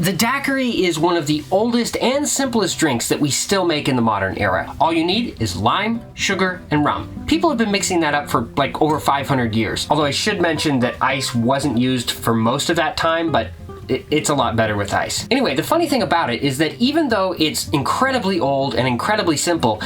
The daiquiri is one of the oldest and simplest drinks that we still make in the modern era. All you need is lime, sugar, and rum. People have been mixing that up for like over 500 years. Although I should mention that ice wasn't used for most of that time, but it's a lot better with ice. Anyway, the funny thing about it is that even though it's incredibly old and incredibly simple,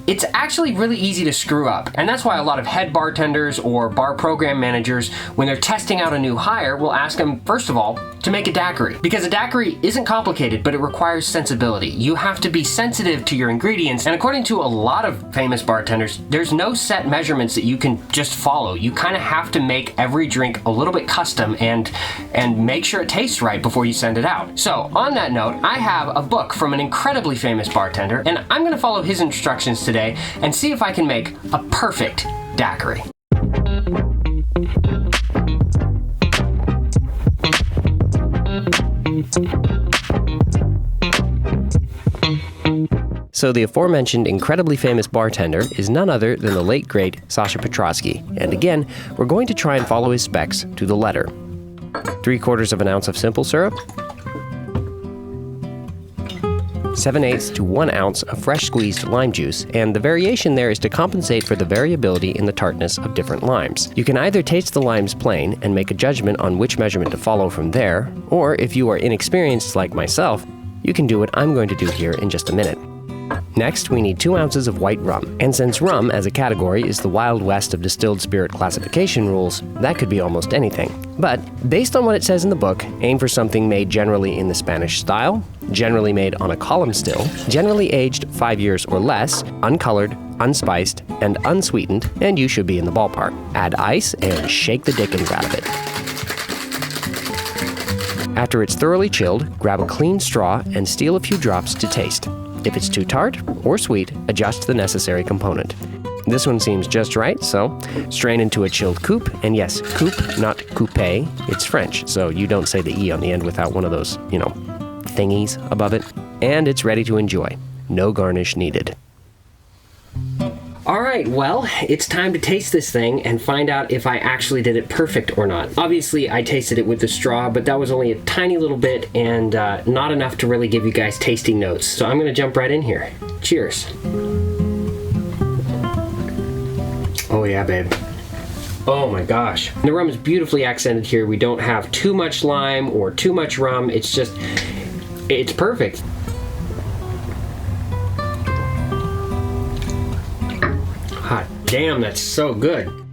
it's actually really easy to screw up. And that's why a lot of head bartenders or bar program managers, when they're testing out a new hire, will ask them, first of all, to make a daiquiri. Because a daiquiri isn't complicated, but it requires sensibility. You have to be sensitive to your ingredients. And according to a lot of famous bartenders, there's no set measurements that you can just follow. You kind of have to make every drink a little bit custom and make sure it tastes right before you send it out. So on that note, I have a book from an incredibly famous bartender, and I'm going to follow his instructions today and see if I can make a perfect daiquiri. So the aforementioned incredibly famous bartender is none other than the late great Sasha Petraske, and again, we're going to try and follow his specs to the letter. 3/4 of an ounce of simple syrup, 7/8 to 1 ounce of fresh squeezed lime juice, and the variation there is to compensate for the variability in the tartness of different limes. You can either taste the limes plain and make a judgment on which measurement to follow from there, or if you are inexperienced like myself, you can do what I'm going to do here in just a minute. Next, we need 2 ounces of white rum, and since rum as a category is the Wild West of distilled spirit classification rules, that could be almost anything. But, based on what it says in the book, aim for something made generally in the Spanish style, generally made on a column still, generally aged 5 years or less, uncolored, unspiced, and unsweetened, and you should be in the ballpark. Add ice and shake the dickens out of it. After it's thoroughly chilled, grab a clean straw and steal a few drops to taste. If it's too tart or sweet, adjust the necessary component. This one seems just right, so strain into a chilled coupe, and yes, coupe, not coupé, it's French, so you don't say the E on the end without one of those, thingies above it, and it's ready to enjoy. No garnish needed. Alright, well, it's time to taste this thing and find out if I actually did it perfect or not. Obviously, I tasted it with the straw, but that was only a tiny little bit and not enough to really give you guys tasting notes. So I'm going to jump right in here. Cheers. Oh yeah, babe. Oh my gosh. The rum is beautifully accented here. We don't have too much lime or too much rum. It's perfect. Hot damn, that's so good.